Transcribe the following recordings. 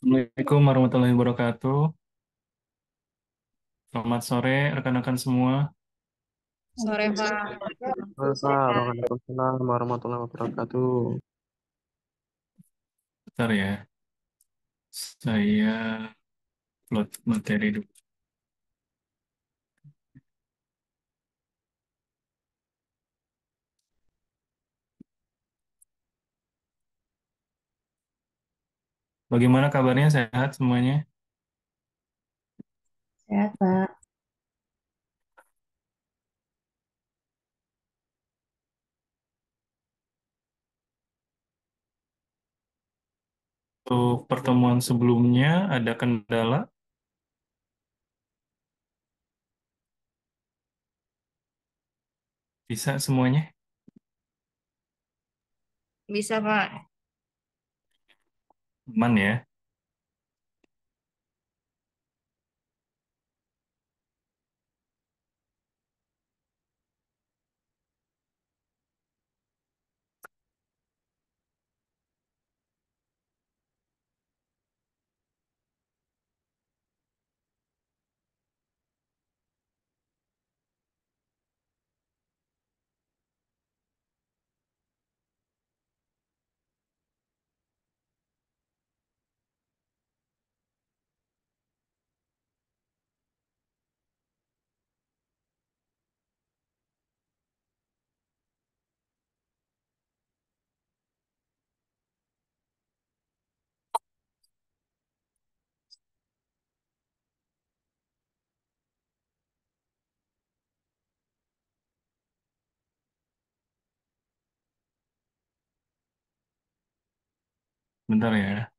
Assalamualaikum warahmatullahi wabarakatuh. Selamat sore rekan-rekan semua. Sore, Pak. Waalaikumsalam warahmatullahi wabarakatuh. Bentar ya, saya upload materi dulu. Bagaimana kabarnya? Sehat semuanya? Sehat, Pak. Untuk pertemuan sebelumnya ada kendala? Bisa semuanya? Bisa, Pak. Aman ya? Bentar ya.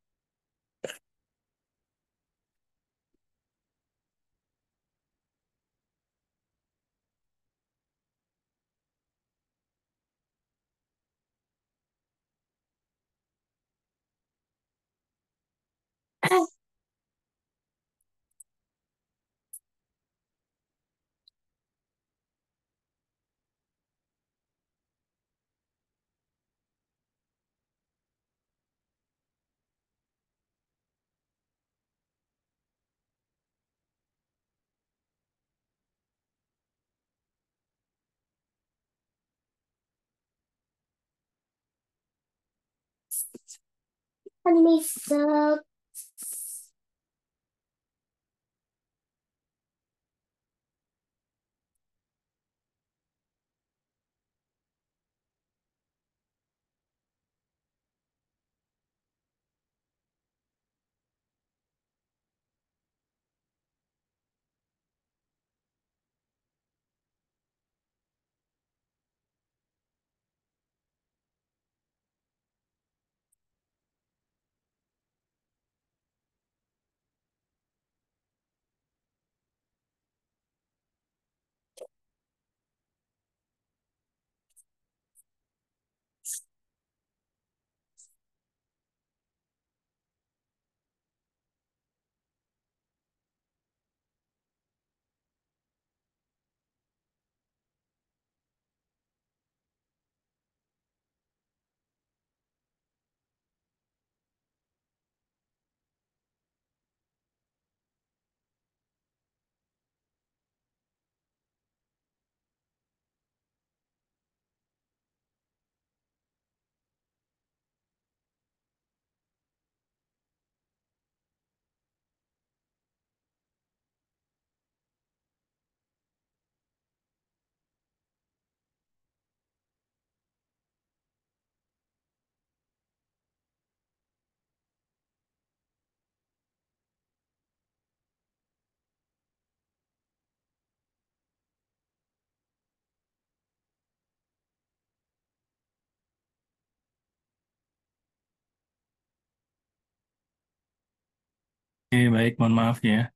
Oke, baik, mohon maaf ya.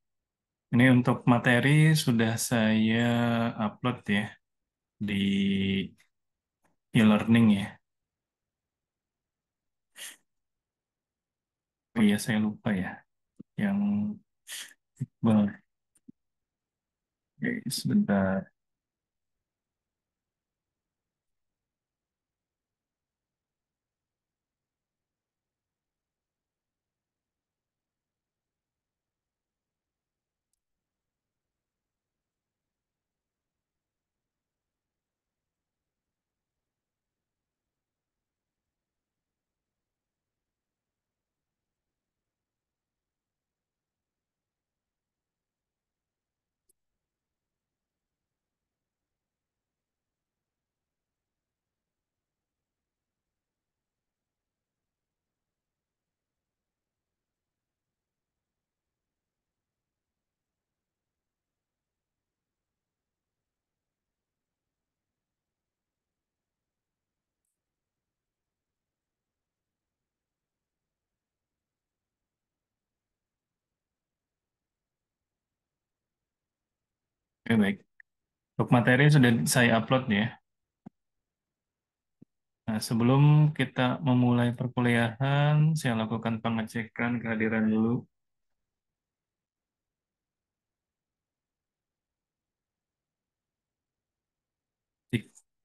Ini untuk materi sudah saya upload ya di e-learning ya. Oh iya, saya lupa ya. Yang Iqbal. Oke, sebentar. Oke, baik. Untuk materi sudah saya upload ya. Nah, sebelum kita memulai perkuliahan, saya lakukan pengecekan kehadiran dulu.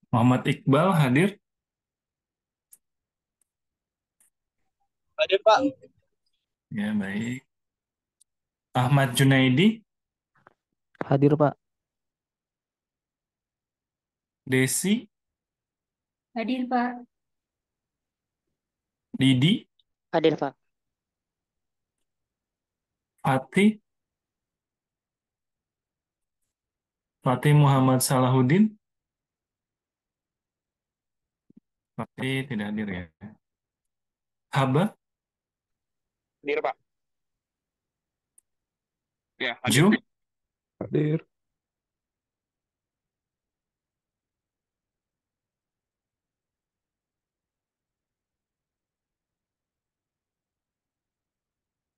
Muhammad Iqbal hadir? Hadir, Pak. Ya, baik. Ahmad Junaidi, Hadir, Pak. Desi, Hadir, Pak. Didi, Hadir, Pak. Fatih, Fatih Muhammad Salahuddin. Fatih tidak hadir ya. Haba, Hadir, Pak. Ya, hadir. Jo, Hadir.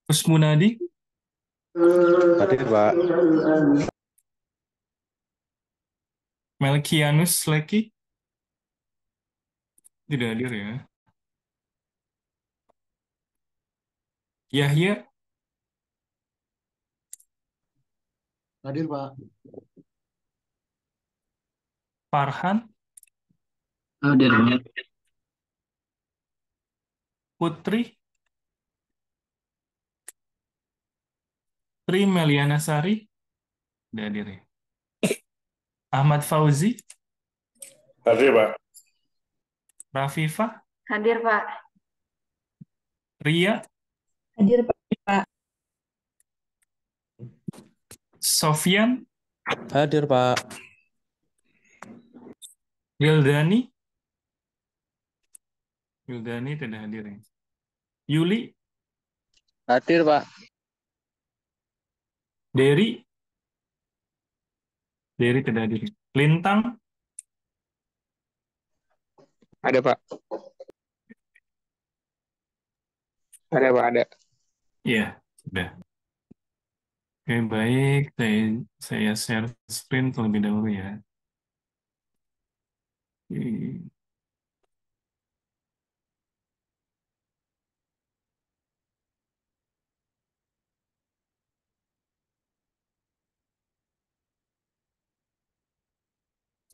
Usmunadi, Hadir, Pak. Melkianus Leki, tidak hadir ya. Yahya, Hadir, Pak. Farhan, Hadir, Pak. Putri, Tri Meliana Sari, tidak hadir ya. Ahmad Fauzi, Hadir, Pak. Rafifah, Hadir, Pak. Ria, Hadir, Pak. Sofyan, Hadir, Pak. Wildani, Wildani tidak hadir ya. Yuli, Hadir, Pak. Derry, Derry tidak hadir. Lintang, Ada, Pak. Ada, Pak. Ada. ya sudah. Oke, baik. Saya share screen terlebih dahulu ya. Oke.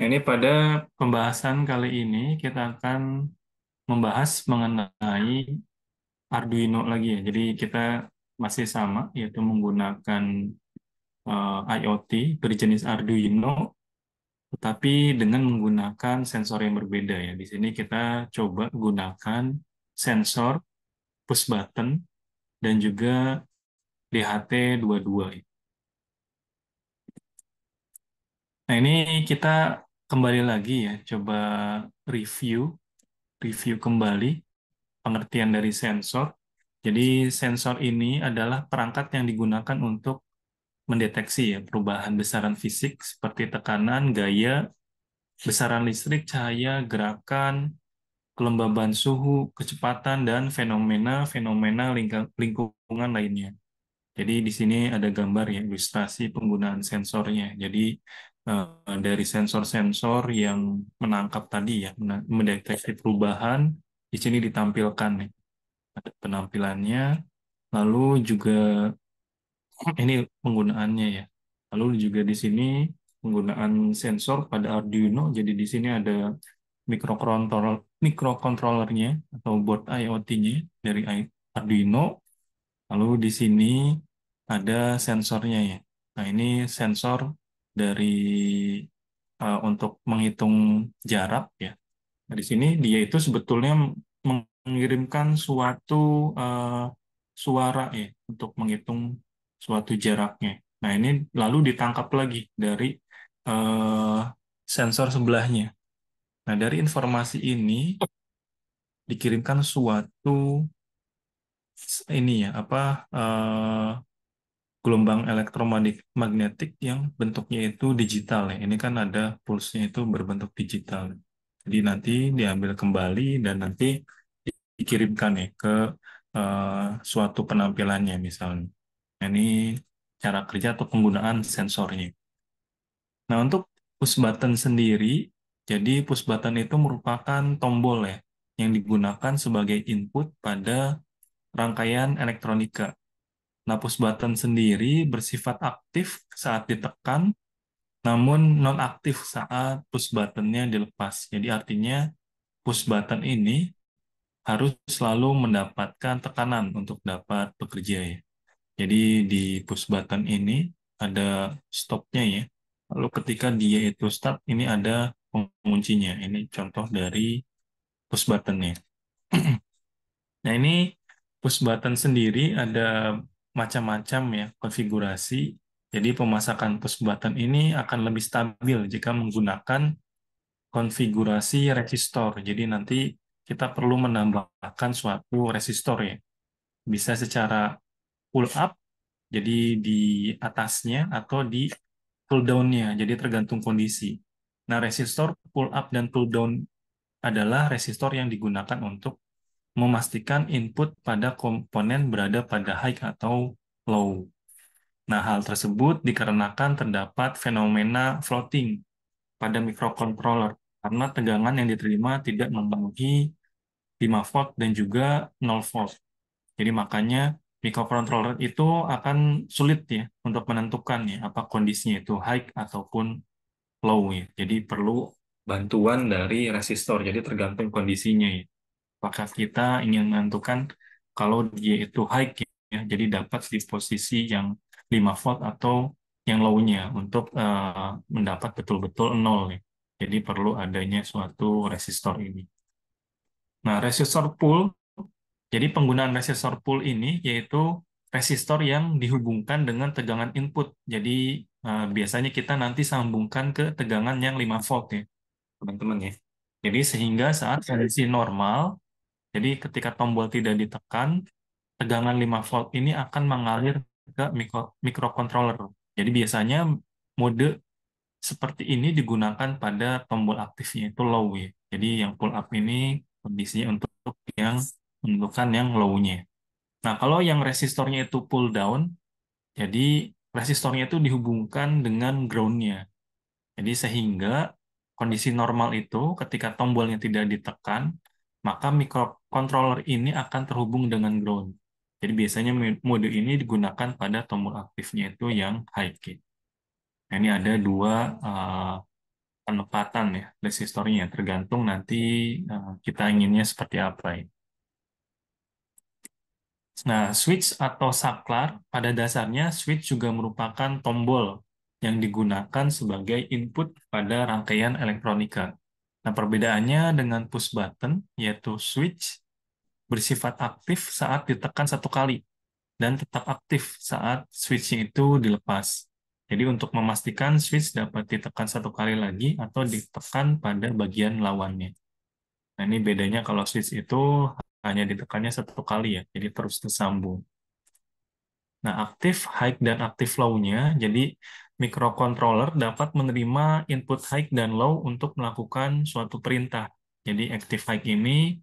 Ini pada pembahasan kali ini kita akan membahas mengenai Arduino lagi ya. Jadi kita masih sama, yaitu menggunakan IoT berjenis Arduino, tetapi dengan menggunakan sensor yang berbeda ya. Di sini kita coba gunakan sensor push button dan juga DHT22. Nah, ini kita kembali lagi ya, coba review kembali pengertian dari sensor. Jadi sensor ini adalah perangkat yang digunakan untuk mendeteksi ya perubahan besaran fisik seperti tekanan, gaya, besaran listrik, cahaya, gerakan, kelembaban suhu, kecepatan, dan fenomena-fenomena lingkungan lainnya. Jadi di sini ada gambar ya, ilustrasi penggunaan sensornya. Jadi dari sensor-sensor yang menangkap tadi ya, mendeteksi perubahan, di sini ditampilkan nih. Ada penampilannya, lalu juga ini penggunaannya ya. Lalu juga di sini penggunaan sensor pada Arduino. Jadi di sini ada mikrokontrollernya atau board IoT-nya dari Arduino. Lalu di sini ada sensornya ya. Nah, ini sensor dari untuk menghitung jarak ya. Nah, di sini dia itu sebetulnya mengirimkan suatu suara ya untuk menghitung suatu jaraknya. Nah, ini lalu ditangkap lagi dari eh, sensor sebelahnya. Nah, dari informasi ini dikirimkan suatu ini ya apa gelombang elektromagnetik yang bentuknya itu digital ya. Ini kan ada pulsnya itu berbentuk digital. Jadi nanti diambil kembali dan nanti dikirimkan ya ke suatu penampilannya misalnya. Nah, ini cara kerja atau penggunaan sensornya. Nah, untuk push button sendiri, jadi push button itu merupakan tombol ya, yang digunakan sebagai input pada rangkaian elektronika. Nah, push button sendiri bersifat aktif saat ditekan, namun non-aktif saat push buttonnya dilepas. Jadi artinya push button ini harus selalu mendapatkan tekanan untuk dapat bekerja ya. Jadi di push button ini ada stopnya ya. Lalu ketika dia itu start, ini ada penguncinya. Ini contoh dari push buttonnya. Nah, ini push button sendiri ada macam-macam ya konfigurasi. Jadi pemasakan push button ini akan lebih stabil jika menggunakan konfigurasi resistor. Jadi nanti kita perlu menambahkan suatu resistor ya. Bisa secara pull up, jadi di atasnya, atau di pull down-nya, jadi tergantung kondisi. Nah, resistor pull up dan pull down adalah resistor yang digunakan untuk memastikan input pada komponen berada pada high atau low. Nah, hal tersebut dikarenakan terdapat fenomena floating pada microcontroller karena tegangan yang diterima tidak memenuhi 5 volt dan juga 0 volt. Jadi makanya microcontroller itu akan sulit ya untuk menentukan ya apa kondisinya itu high ataupun low ya. Jadi perlu bantuan dari resistor. Jadi tergantung kondisinya ya. Apakah kita ingin menentukan kalau dia itu high ya, jadi dapat di posisi yang 5 volt atau yang low-nya untuk mendapat betul-betul nol ya. Jadi perlu adanya suatu resistor ini. Nah, resistor pull, jadi penggunaan resistor pull ini yaitu resistor yang dihubungkan dengan tegangan input. Jadi biasanya kita nanti sambungkan ke tegangan yang 5 volt ya, teman-teman ya. Jadi sehingga saat kondisi normal, jadi ketika tombol tidak ditekan, tegangan 5 volt ini akan mengalir ke microcontroller. Jadi biasanya mode seperti ini digunakan pada tombol aktifnya itu low ya. Jadi yang pull up ini kondisinya untuk yang menentukan yang low-nya. Nah, kalau yang resistornya itu pull down, jadi resistornya itu dihubungkan dengan ground-nya. Jadi sehingga kondisi normal itu ketika tombolnya tidak ditekan, maka microcontroller ini akan terhubung dengan ground. Jadi biasanya mode ini digunakan pada tombol aktifnya itu yang high key. Nah, ini ada dua penempatan ya resistornya, tergantung nanti kita inginnya seperti apa ya. Nah, switch atau saklar pada dasarnya switch juga merupakan tombol yang digunakan sebagai input pada rangkaian elektronika. Nah, perbedaannya dengan push button yaitu switch bersifat aktif saat ditekan satu kali dan tetap aktif saat switching itu dilepas. Jadi untuk memastikan switch dapat ditekan satu kali lagi atau ditekan pada bagian lawannya. Nah, ini bedanya kalau switch itu hanya ditekannya satu kali ya, jadi terus tersambung. Nah, aktif high dan aktif low-nya, jadi microcontroller dapat menerima input high dan low untuk melakukan suatu perintah. Jadi active high ini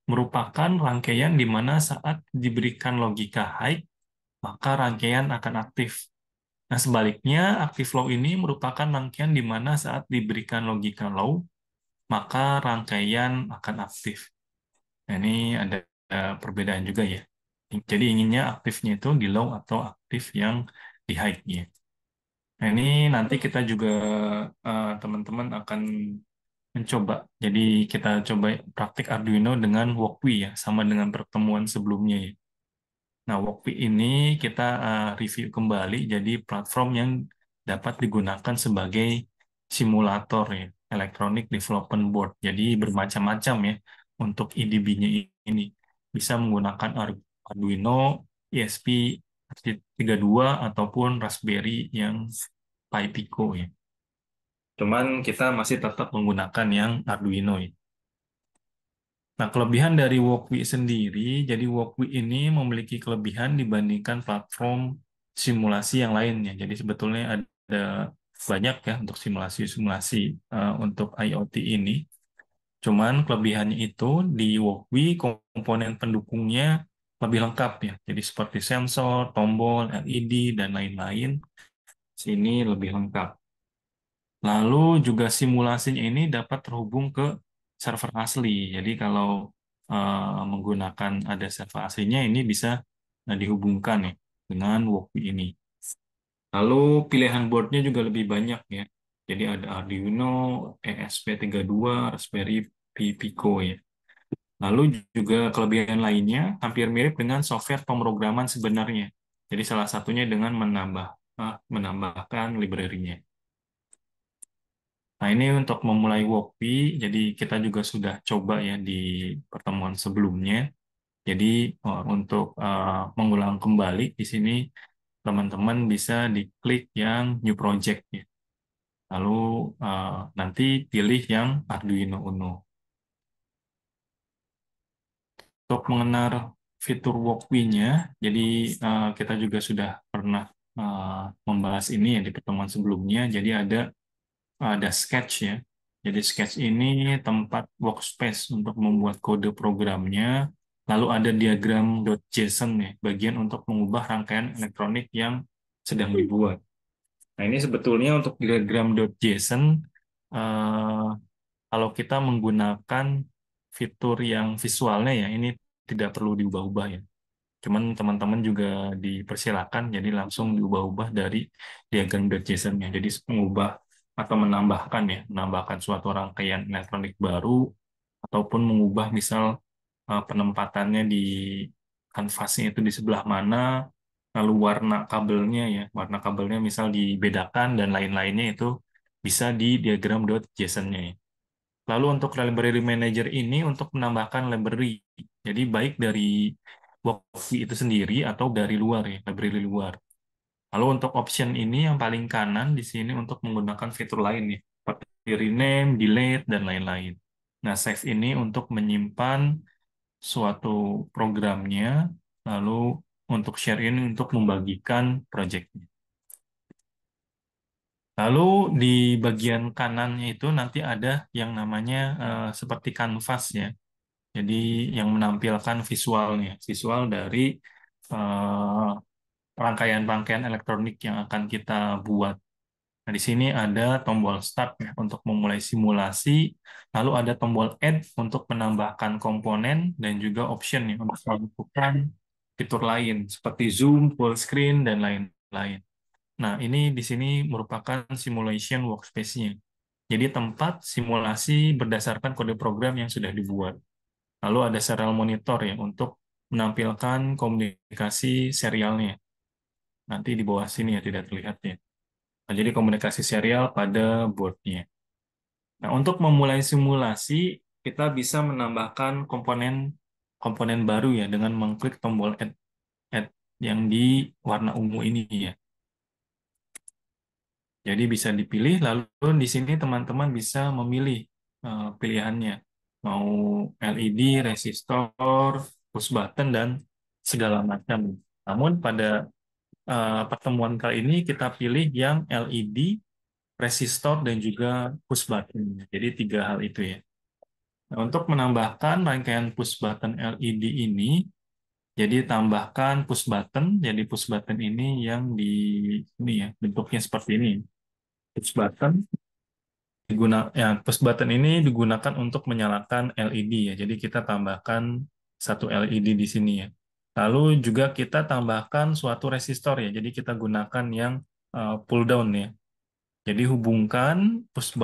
merupakan rangkaian di mana saat diberikan logika high, maka rangkaian akan aktif. Nah, sebaliknya, active low ini merupakan rangkaian di mana saat diberikan logika low, maka rangkaian akan aktif. Nah, ini ada perbedaan juga ya. Jadi inginnya aktifnya itu di low atau aktif yang di high-nya. Nah, ini nanti kita juga teman-teman akan mencoba. Jadi kita coba praktik Arduino dengan Walkwi ya, sama dengan pertemuan sebelumnya ya. Nah, Walkwi ini kita review kembali jadi platform yang dapat digunakan sebagai simulator ya, Electronic Development Board. Jadi bermacam-macam ya untuk EDB-nya ini. Bisa menggunakan Arduino, ESP32 ataupun Raspberry yang Pi Pico ya. Cuman kita masih tetap menggunakan yang Arduino ya. Nah, kelebihan dari Walkwi sendiri, jadi Walkwi ini memiliki kelebihan dibandingkan platform simulasi yang lainnya. Jadi sebetulnya ada banyak ya untuk simulasi-simulasi untuk IoT ini. Cuman kelebihannya itu di Walkwi komponen pendukungnya lebih lengkap ya. Jadi seperti sensor, tombol, LED, dan lain-lain. Sini lebih lengkap. Lalu juga simulasinya ini dapat terhubung ke server asli. Jadi kalau menggunakan ada server aslinya ini bisa dihubungkan ya dengan Walkbee ini. Lalu pilihan boardnya juga lebih banyak ya. Jadi ada Arduino, ESP32, Raspberry Pi Pico ya. Lalu juga kelebihan lainnya hampir mirip dengan software pemrograman sebenarnya. Jadi salah satunya dengan menambahkan library-nya. Nah, ini untuk memulai Walkbee, jadi kita juga sudah coba ya di pertemuan sebelumnya. Jadi untuk mengulang kembali di sini teman-teman bisa diklik yang New Project ya. Lalu nanti pilih yang Arduino Uno. Untuk mengenal fitur Walkbee-nya, jadi kita juga sudah pernah membahas ini ya di pertemuan sebelumnya. Jadi ada sketch ya. Jadi sketch ini tempat workspace untuk membuat kode programnya. Lalu ada diagram.json ya, bagian untuk mengubah rangkaian elektronik yang sedang dibuat. Nah, ini sebetulnya untuk diagram.json eh, kalau kita menggunakan fitur yang visualnya ya, ini tidak perlu diubah-ubah ya. Cuman teman-teman juga dipersilakan jadi langsung diubah-ubah dari diagram.json-nya. Jadi mengubah atau menambahkan ya, menambahkan suatu rangkaian elektronik baru ataupun mengubah misal penempatannya di kanvasnya itu di sebelah mana, lalu warna kabelnya ya, warna kabelnya misal dibedakan dan lain-lainnya itu bisa di diagram.json-nya ya. Lalu untuk library manager ini untuk menambahkan library. Jadi baik dari Walkbee itu sendiri atau dari luar ya, library luar. Lalu untuk option ini yang paling kanan di sini untuk menggunakan fitur lain ya, seperti rename, delete, dan lain-lain. Nah, save ini untuk menyimpan suatu programnya, lalu untuk share ini untuk membagikan projectnya. Lalu di bagian kanannya itu nanti ada yang namanya seperti kanvas ya. Jadi yang menampilkan visualnya, visual dari eh, rangkaian-rangkaian elektronik yang akan kita buat. Nah, di sini ada tombol Start ya, untuk memulai simulasi, lalu ada tombol Add untuk menambahkan komponen dan juga option ya, untuk melakukan fitur lain seperti zoom, full screen, dan lain-lain. Nah, ini di sini merupakan simulation workspace-nya. Jadi tempat simulasi berdasarkan kode program yang sudah dibuat. Lalu ada serial monitor ya untuk menampilkan komunikasi serialnya. Nanti di bawah sini ya tidak terlihat ya. Nah, jadi komunikasi serial pada boardnya. Nah, untuk memulai simulasi, kita bisa menambahkan komponen komponen baru ya dengan mengklik tombol add yang di warna ungu ini ya. Jadi bisa dipilih, lalu di sini teman-teman bisa memilih pilihannya. Mau LED, resistor, push button, dan segala macam. Namun pada pertemuan kali ini kita pilih yang LED, resistor, dan juga push button. Jadi tiga hal itu ya. Nah, untuk menambahkan rangkaian push button LED jadi tambahkan push button. Jadi push button ini yang di ini ya, bentuknya seperti ini. Push button ya, push button ini digunakan untuk menyalakan LED ya. Jadi kita tambahkan satu LED di sini ya. Lalu juga kita tambahkan suatu resistor ya. Jadi kita gunakan yang pull down ya. Jadi hubungkan push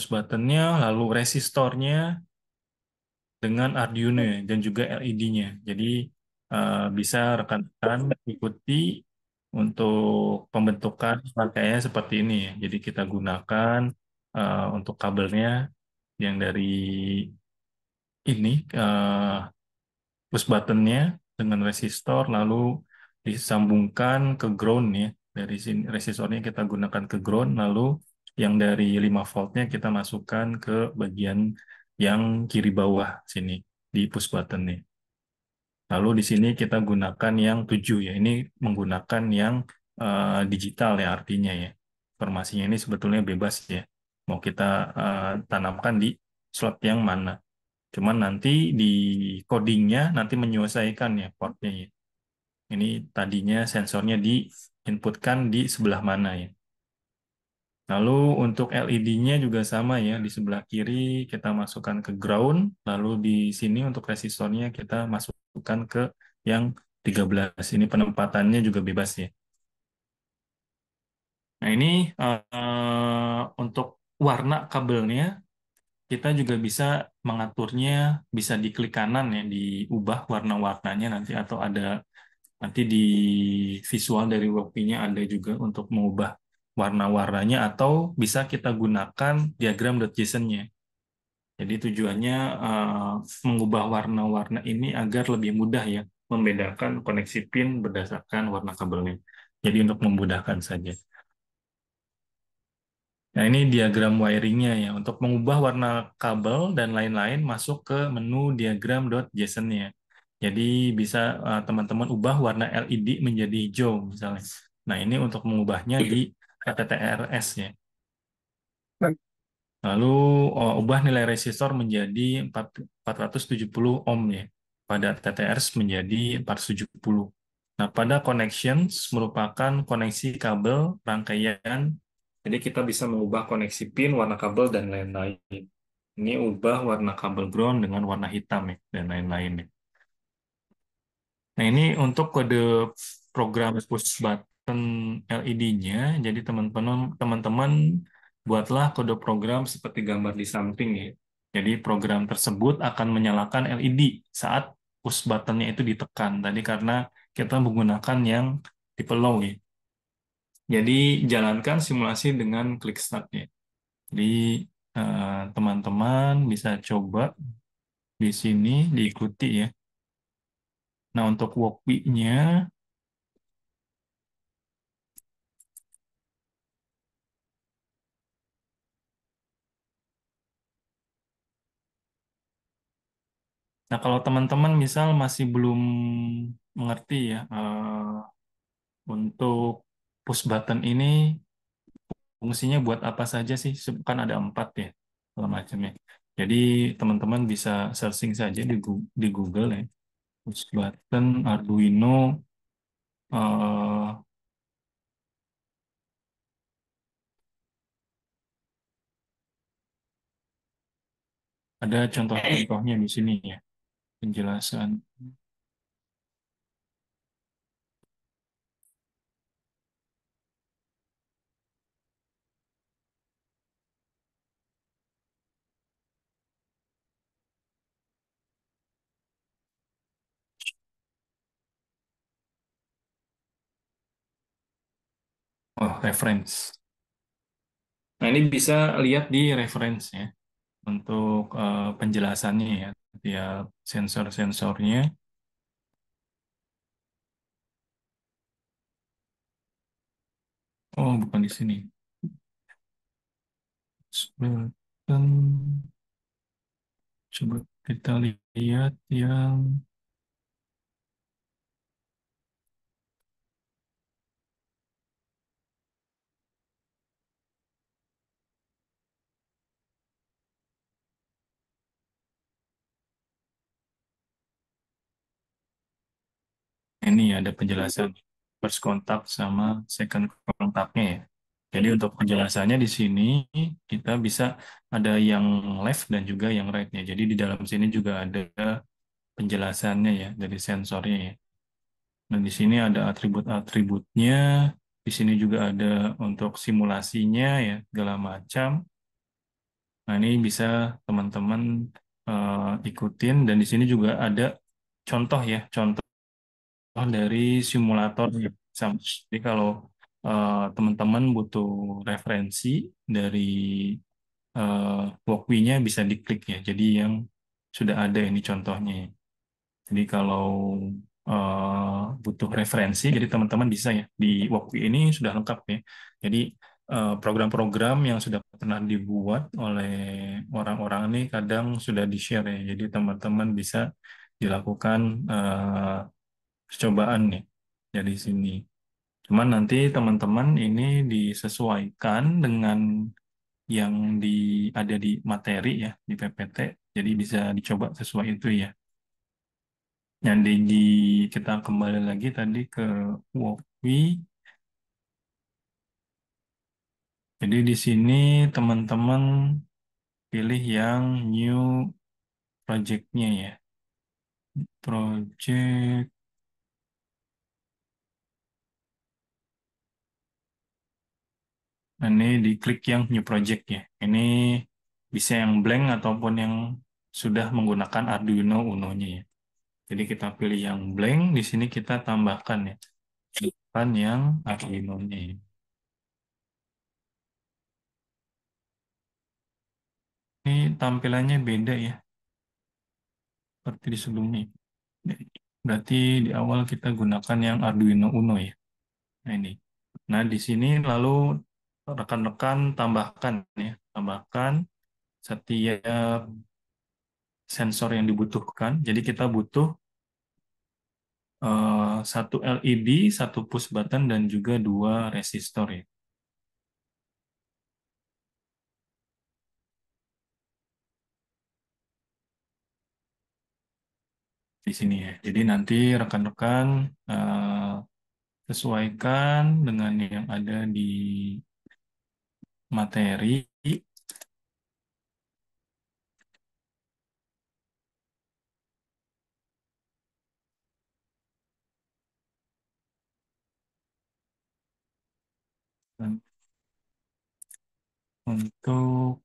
buttonnya, lalu resistornya dengan Arduino ya, dan juga LED-nya. Jadi bisa rekan-rekan ikuti untuk pembentukan rangkaiannya seperti ini ya. Jadi kita gunakan untuk kabelnya yang dari ini push buttonnya dengan resistor lalu disambungkan ke ground ya. Dari sini resistornya kita gunakan ke ground lalu yang dari 5 voltnya kita masukkan ke bagian yang kiri bawah sini di push buttonnya. Lalu di sini kita gunakan yang 7 ya. Ini menggunakan yang digital ya artinya ya. Informasinya ini sebetulnya bebas ya. Mau kita tanamkan di slot yang mana. Cuman nanti di codingnya nanti menyesuaikan ya portnya ya. Ini tadinya sensornya diinputkan di sebelah mana ya. Lalu untuk LED-nya juga sama ya, di sebelah kiri kita masukkan ke ground, lalu di sini untuk resistornya kita masukkan ke yang 13. Ini penempatannya juga bebas ya. Nah ini untuk warna kabelnya, kita juga bisa mengaturnya, bisa diklik kanan ya, diubah warna-warnanya nanti, atau ada nanti di visual dari WordPay-nya ada juga untuk mengubah warna-warnanya, atau bisa kita gunakan diagram.json-nya. Jadi tujuannya mengubah warna-warna ini agar lebih mudah ya membedakan koneksi pin berdasarkan warna kabelnya. Jadi untuk memudahkan saja. Nah, ini diagram wiringnya ya. Untuk mengubah warna kabel dan lain-lain masuk ke menu diagram.json-nya. Jadi bisa teman-teman ubah warna LED menjadi hijau misalnya. Nah, ini untuk mengubahnya di TTRS ya. Lalu ubah nilai resistor menjadi 470 ohm ya. Pada TTRS menjadi 470. Nah, pada connections merupakan koneksi kabel rangkaian. Jadi kita bisa mengubah koneksi pin, warna kabel, dan lain-lain. Ini ubah warna kabel ground dengan warna hitam ya, dan lain-lain ya. Nah, ini untuk kode program push button LED-nya. Jadi teman-teman buatlah kode program seperti gambar di samping ya. Jadi program tersebut akan menyalakan LED saat push buttonnya itu ditekan. Tadi karena kita menggunakan yang tipe low ya. Jadi jalankan simulasi dengan klik start ya. Jadi teman-teman bisa coba di sini diikuti ya. Nah, untuk workbook-nya, nah kalau teman-teman misal masih belum mengerti ya, untuk push button ini fungsinya buat apa saja sih? Kan ada 4 ya, segala macamnya. Jadi teman-teman bisa searching saja di Google ya, push button Arduino. eh, ada contoh-contohnya di sini ya, penjelasan. Oh, reference. Nah, ini bisa lihat di reference ya untuk penjelasannya ya, tiap sensor-sensornya. Oh, bukan di sini. Button. Coba kita lihat yang ini ada penjelasan first contact sama second contact-nya ya. Jadi untuk penjelasannya di sini kita bisa ada yang left dan juga yang right-nya. Jadi di dalam sini juga ada penjelasannya ya dari sensornya ya. Dan di sini ada atribut-atributnya. Di sini juga ada untuk simulasinya ya, segala macam. Nah, ini bisa teman-teman ikutin, dan di sini juga ada contoh ya, contoh dari simulator ya. Jadi kalau teman-teman butuh referensi dari Walkme-nya bisa diklik ya. Jadi yang sudah ada ini contohnya ya. Jadi kalau butuh referensi, jadi teman-teman bisa ya, di Walkme ini sudah lengkap ya. Jadi program-program yang sudah pernah dibuat oleh orang-orang ini kadang sudah di-share ya. Jadi teman-teman bisa dilakukan percobaan nih dari sini. Cuman nanti teman-teman ini disesuaikan dengan yang ada di materi ya, di PPT. Jadi bisa dicoba sesuai itu ya. Yang kita kembali lagi tadi ke Walkme. Jadi Jadi di sini teman-teman pilih yang new project-nya ya. Project. Nah, ini diklik yang new project ya. Ini bisa yang blank ataupun yang sudah menggunakan Arduino Uno-nya ya. Jadi kita pilih yang blank, di sini kita tambahkan ya. Tambahkan yang Arduino-nya ya. Ini tampilannya beda ya, seperti di sebelumnya. Berarti di awal kita gunakan yang Arduino Uno ya. Nah ini. Nah di sini lalu rekan-rekan tambahkan ya, tambahkan setiap sensor yang dibutuhkan. Jadi kita butuh satu LED, satu push button, dan juga dua resistor ya. Di sini ya. Jadi nanti rekan-rekan sesuaikan dengan yang ada di materi dan untuk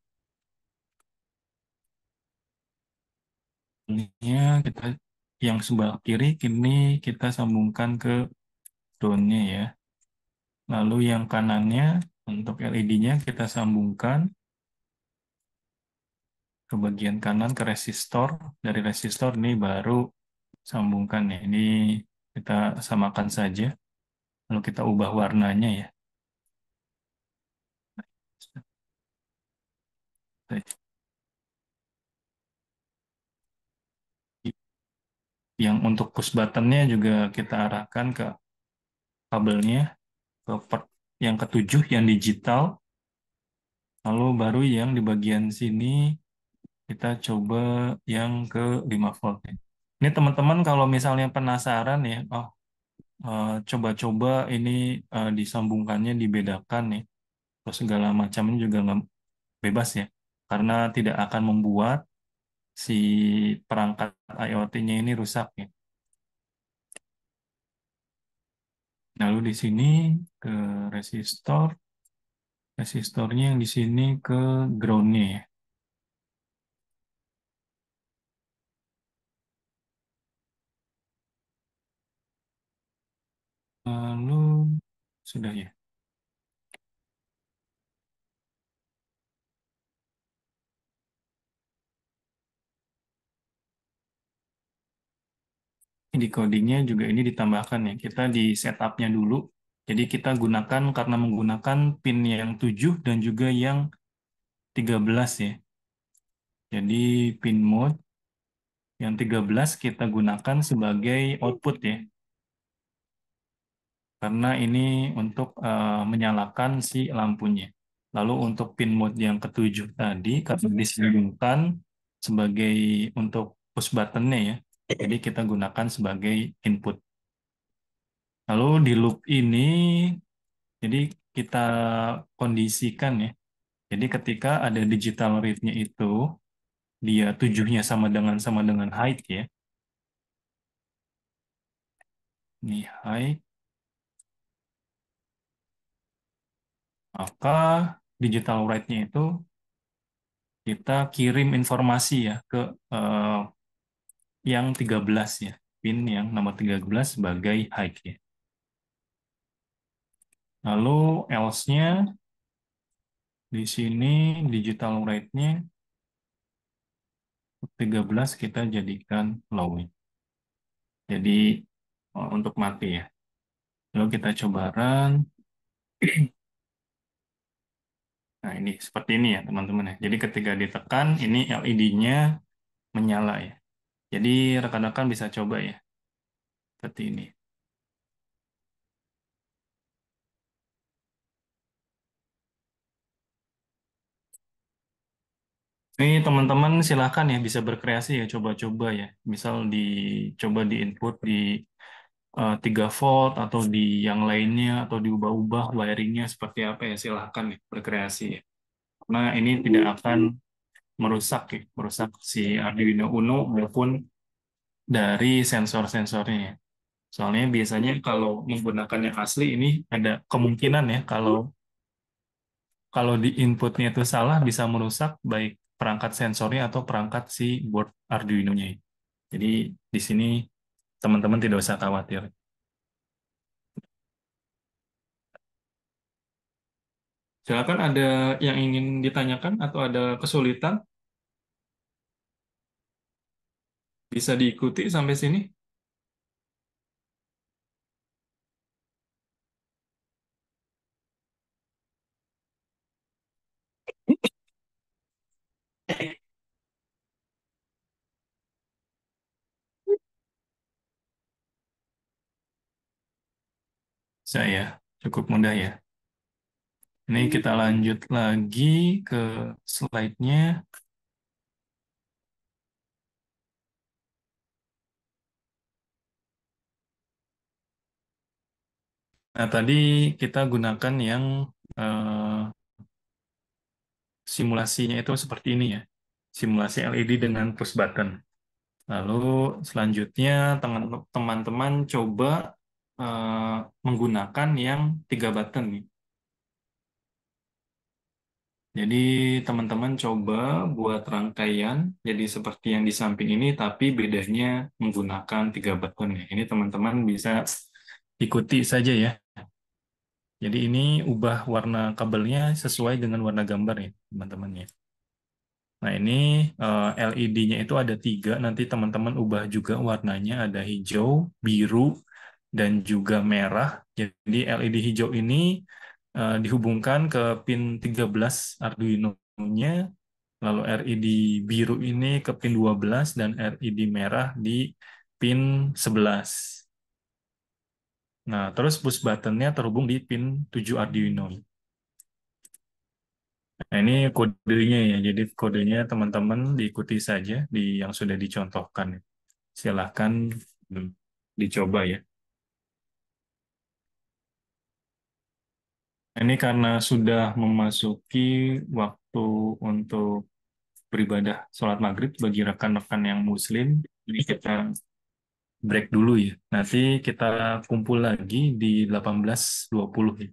ininya kita yang sebelah kiri kini kita sambungkan ke ground-nya ya. Lalu yang kanannya untuk LED-nya kita sambungkan ke bagian kanan ke resistor. Dari resistor ini baru sambungkan ya. Ini kita samakan saja. Lalu kita ubah warnanya ya. Yang untuk push button-nya juga kita arahkan ke kabelnya ke port yang ketujuh yang digital. Lalu baru yang di bagian sini kita coba yang ke 5 volt ya. Ini teman-teman kalau misalnya penasaran ya, coba-coba ini disambungkannya dibedakan nih. Terus segala macamnya juga nggak bebas ya. Karena tidak akan membuat si perangkat IoT-nya ini rusak ya. Lalu di sini ke resistor, resistornya yang di sini ke ground-nya ya. Lalu sudah ya. Di codingnya juga ini ditambahkan ya. Kita di setupnya dulu. Jadi kita gunakan karena menggunakan pin yang 7 dan juga yang 13 ya. Jadi pin mode yang 13 kita gunakan sebagai output ya. Karena ini untuk menyalakan si lampunya. Lalu untuk pin mode yang ketujuh tadi karena disambungkan sebagai untuk push button-nya ya. Jadi kita gunakan sebagai input. Lalu di loop ini jadi kita kondisikan ya. Jadi ketika ada digital read-nya itu dia tujuhnya sama dengan height ya. Ini height, maka digital write-nya itu kita kirim informasi ya ke eh, yang 13 ya. Pin yang nomor 13 sebagai height ya. Lalu else-nya di sini digital write-nya 13 kita jadikan low. Jadi untuk mati ya. Lalu kita coba run. Nah, ini seperti ini ya, teman-teman ya. Jadi ketika ditekan, ini LED-nya menyala ya. Jadi rekan-rekan bisa coba ya, seperti ini. Ini teman-teman silahkan ya, bisa berkreasi ya, coba-coba ya. Misal dicoba di input di 3 volt atau di yang lainnya atau diubah-ubah wiringnya seperti apa ya silahkan ya, berkreasi ya. Karena ini tidak akan merusak ya, merusak si Arduino Uno maupun dari sensor-sensornya ya. Soalnya biasanya kalau menggunakan yang asli ini ada kemungkinan ya kalau di inputnya itu salah bisa merusak baik perangkat sensornya atau perangkat si board Arduino-nya. Jadi di sini teman-teman tidak usah khawatir. Silakan ada yang ingin ditanyakan atau ada kesulitan bisa diikuti sampai sini. Saya cukup mudah ya. Ini kita lanjut lagi ke slide-nya. Nah, tadi kita gunakan yang eh, simulasinya itu seperti ini ya. Simulasi LED dengan push button. Lalu selanjutnya teman-teman coba menggunakan yang 3 button nih. Jadi teman-teman coba buat rangkaian jadi seperti yang di samping ini tapi bedanya menggunakan 3 button ya. Ini teman-teman bisa ikuti saja ya. Jadi ini ubah warna kabelnya sesuai dengan warna gambar ya teman-teman ya. Nah ini LED-nya itu ada 3, nanti teman-teman ubah juga warnanya ada hijau, biru, dan juga merah. Jadi LED hijau ini dihubungkan ke pin 13 Arduino-nya, lalu LED biru ini ke pin 12 dan LED merah di pin 11. Nah, terus push button-nya terhubung di pin 7 Arduino. Nah, ini kodenya ya. Jadi kodenya teman-teman diikuti saja di yang sudah dicontohkan. Silahkan hmm, dicoba ya. Ini karena sudah memasuki waktu untuk beribadah sholat maghrib bagi rekan-rekan yang muslim, ini kita break dulu ya. Nanti kita kumpul lagi di 18.20 ya.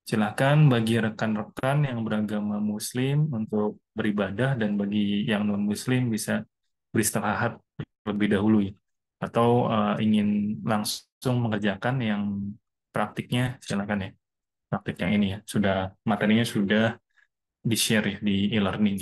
Silahkan bagi rekan-rekan yang beragama muslim untuk beribadah dan bagi yang non-muslim bisa beristirahat lebih dahulu ya. Atau ingin langsung mengerjakan yang praktiknya, silakan ya. Praktik yang ini ya. Materinya sudah di-share ya di e-learning.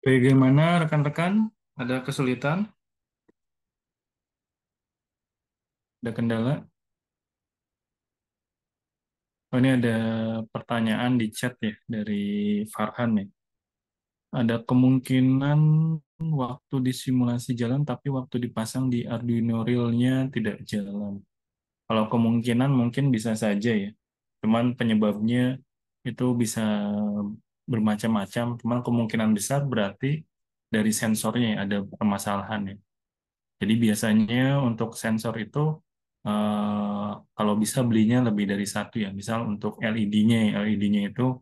Bagaimana rekan-rekan? Ada kesulitan? Ada kendala? Oh, ini ada pertanyaan di chat ya dari Farhan ya. Ada kemungkinan waktu di simulasi jalan tapi waktu dipasang di Arduino Real-nya tidak jalan. Kalau kemungkinan mungkin bisa saja ya. Cuman penyebabnya itu bisa bermacam-macam. Cuman kemungkinan besar berarti dari sensornya ya, ada permasalahan ya. Jadi biasanya untuk sensor itu kalau bisa belinya lebih dari satu ya. Misal untuk LED-nya, LED-nya itu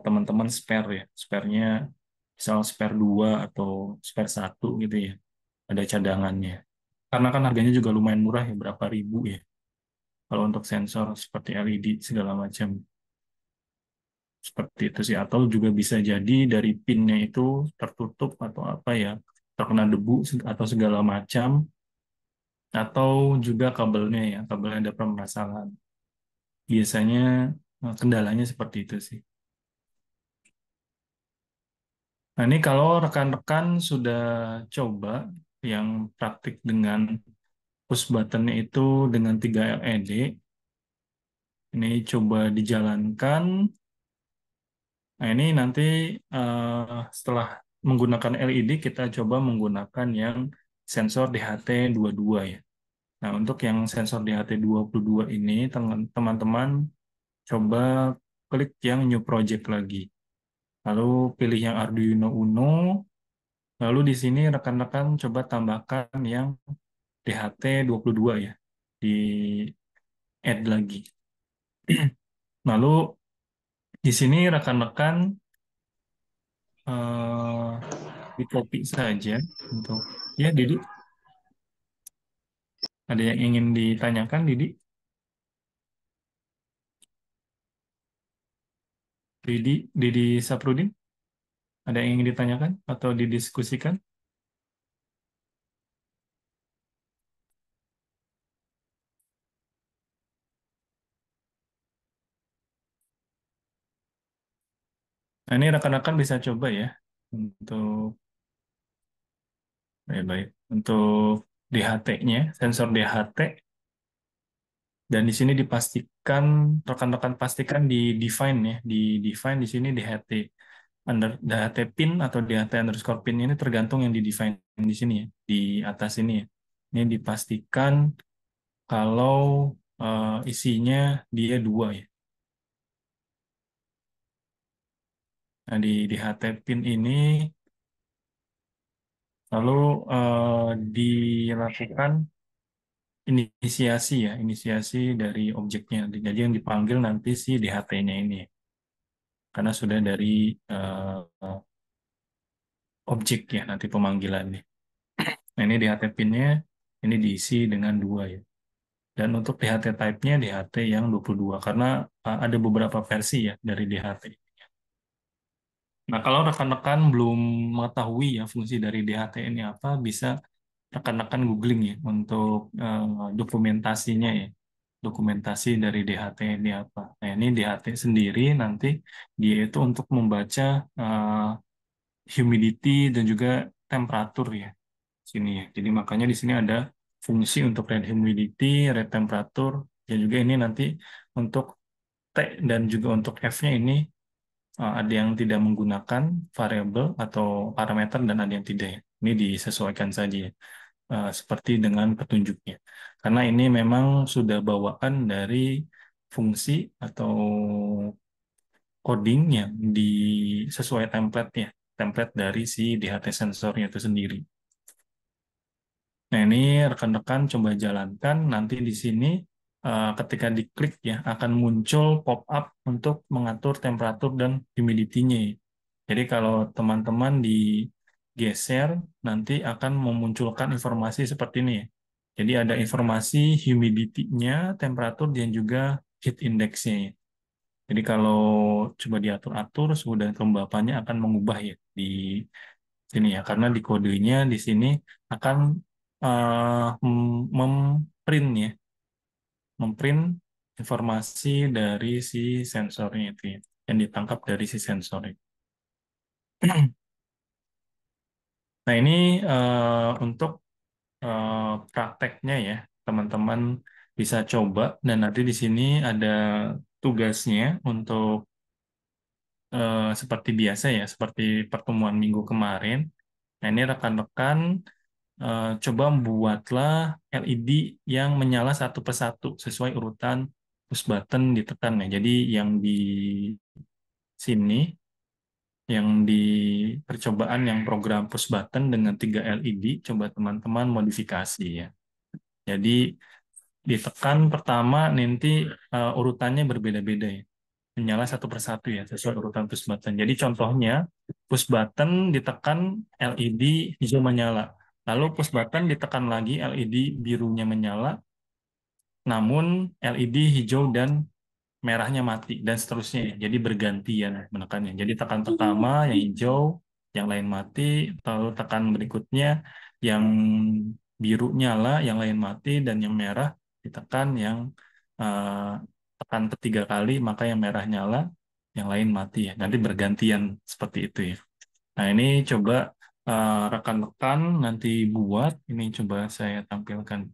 teman-teman spare ya, spare-nya misal spare 2 atau spare satu gitu ya, ada cadangannya. Karena kan harganya juga lumayan murah ya, berapa ribu ya. Kalau untuk sensor seperti LED segala macam, seperti itu sih. Atau juga bisa jadi dari pinnya itu tertutup atau apa ya, terkena debu atau segala macam, atau juga kabelnya ya, kabelnya ada permasalahan. Biasanya kendalanya seperti itu sih. Nah, ini kalau rekan-rekan sudah coba yang praktik dengan push buttonnya itu dengan 3 LED, ini coba dijalankan. Nah, ini nanti setelah menggunakan LED, kita coba menggunakan yang sensor DHT22 ya. Nah, untuk yang sensor DHT22 ini, teman-teman coba klik yang New Project lagi. Lalu pilih yang Arduino Uno, lalu di sini rekan-rekan coba tambahkan yang DHT22 ya, di add lagi. Lalu di sini rekan-rekan eh, di copy saja untuk ya Didi, ada yang ingin ditanyakan Didi? Didi Saprudin, ada yang ingin ditanyakan atau didiskusikan? Nah, ini rekan-rekan bisa coba ya untuk baik-baik untuk DHT-nya, sensor DHT, dan di sini dipastikan rekan-rekan pastikan di define ya, di define di sini DHT DHT pin atau DHT underscore pin ini tergantung yang di define di sini ya, di atas ini ya. Ini dipastikan kalau isinya dia 2 ya. Nah, di HT pin ini lalu dilakukan inisiasi ya, inisiasi dari objeknya. Jadi yang dipanggil nanti si DHT-nya ini, karena sudah dari eh, objek ya nanti pemanggilannya. Nah, ini DHT pin-nya ini diisi dengan 2 ya. Dan untuk DHT type-nya DHT yang 22 karena ada beberapa versi ya dari DHT. Nah, kalau rekan-rekan belum mengetahui ya fungsi dari DHT ini apa, bisa rekan-rekan googling ya untuk dokumentasinya ya. Dokumentasi dari DHT ini apa. Nah, ini DHT sendiri nanti dia itu untuk membaca humidity dan juga temperatur ya. Sini ya. Jadi makanya di sini ada fungsi untuk rate humidity, rate temperatur, dan juga ini nanti untuk T dan juga untuk F-nya ini ada yang tidak menggunakan variabel atau parameter dan ada yang tidak ya. Ini disesuaikan saja ya, seperti dengan petunjuknya. Karena ini memang sudah bawaan dari fungsi atau coding yang sesuai template ya, template dari si DHT sensornya itu sendiri. Nah, ini rekan-rekan coba jalankan. Nanti di sini ketika diklik ya akan muncul pop-up untuk mengatur temperatur dan humidity-nya. Jadi kalau teman-teman digeser nanti akan memunculkan informasi seperti ini ya. Jadi ada informasi humidity-nya, temperatur dan juga heat index-nya ya. Jadi kalau coba diatur-atur suhu dan kelembapannya akan mengubah ya di sini ya, karena di kodenya di sini akan memprint ya, memprint informasi dari si sensornya itu ya, yang ditangkap dari si sensornya. Nah, ini untuk prakteknya ya, teman-teman bisa coba dan nanti di sini ada tugasnya untuk seperti biasa ya, seperti pertemuan minggu kemarin. Nah, ini rekan-rekan coba buatlah LED yang menyala satu persatu sesuai urutan push button ditekan ya. Jadi yang di sini, yang di percobaan yang program push button dengan 3 LED, coba teman-teman modifikasi ya. Jadi ditekan pertama nanti urutannya berbeda-beda ya. Menyala satu persatu ya, sesuai urutan push button. Jadi contohnya, push button ditekan LED hijau menyala. Lalu push button ditekan lagi LED birunya menyala, namun LED hijau dan merahnya mati, dan seterusnya ya. Jadi bergantian menekannya. Jadi tekan pertama yang hijau, yang lain mati, lalu tekan berikutnya yang biru nyala, yang lain mati, dan yang merah ditekan yang eh, tekan ketiga kali, maka yang merah nyala, yang lain mati ya. Nanti bergantian seperti itu ya. Nah, ini coba rekan-rekan nanti buat, ini coba saya tampilkan.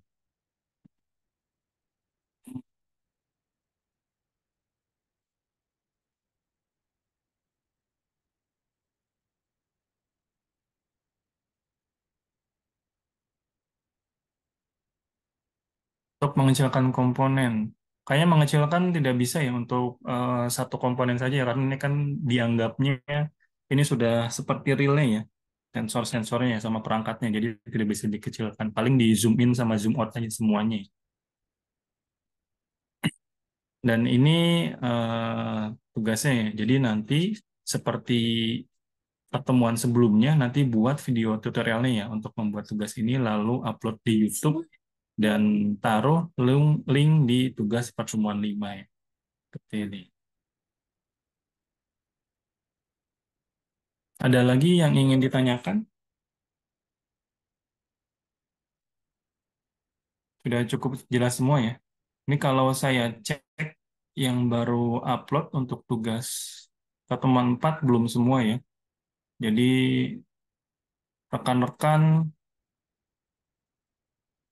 Untuk mengecilkan komponen, kayaknya mengecilkan tidak bisa ya untuk satu komponen saja ya, karena ini kan dianggapnya ini sudah seperti relay ya, sensor-sensornya ya, sama perangkatnya, jadi tidak bisa dikecilkan. Paling di zoom in sama zoom out saja semuanya. Dan ini tugasnya ya. Jadi nanti seperti pertemuan sebelumnya, nanti buat video tutorialnya ya untuk membuat tugas ini, lalu upload di YouTube dan taruh link di tugas pertemuan 5 ya. Seperti ini. Ada lagi yang ingin ditanyakan? Sudah cukup jelas semua ya. Ini kalau saya cek yang baru upload untuk tugas pertemuan 4 belum semua ya. Jadi rekan-rekan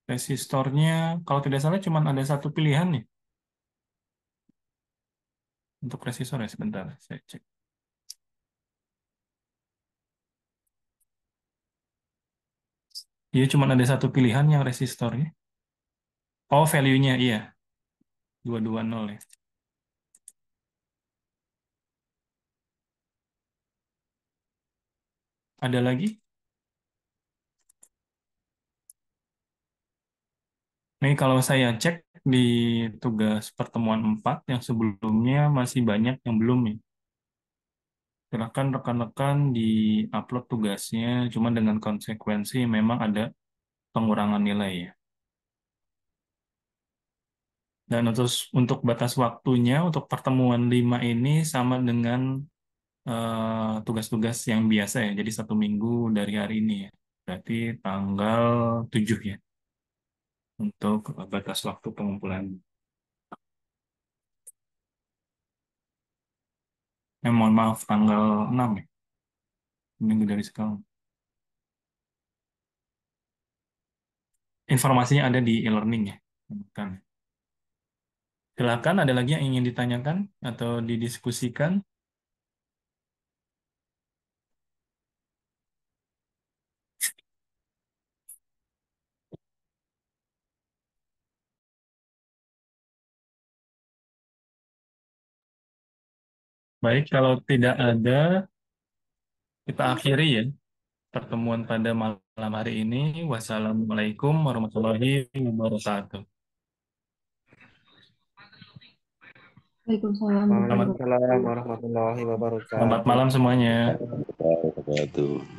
resistornya kalau tidak salah cuma ada satu pilihan nih untuk resistor ya, sebentar saya cek. Iya cuma ada satu pilihan yang resistornya. Oh, value-nya iya 220 ya. Ada lagi? Nih kalau saya cek di tugas pertemuan 4 yang sebelumnya masih banyak yang belum nih. Silakan rekan-rekan di-upload tugasnya, cuma dengan konsekuensi memang ada pengurangan nilai ya. Dan untuk batas waktunya, untuk pertemuan 5 ini sama dengan tugas-tugas yang biasa ya, jadi 1 minggu dari hari ini ya. Berarti tanggal 7 ya, untuk batas waktu pengumpulan. Mohon maaf, tanggal 6 ya, minggu dari sekarang. Informasinya ada di e-learning ya. Kan. Silakan, ada lagi yang ingin ditanyakan atau didiskusikan? Baik, kalau tidak ada, kita akhiri ya pertemuan pada malam hari ini. Wassalamualaikum warahmatullahi wabarakatuh. Waalaikumsalam warahmatullahi Selamat, Waalaikumsalam warahmatullahi selamat wabarakatuh. malam semuanya. Wabarakatuh.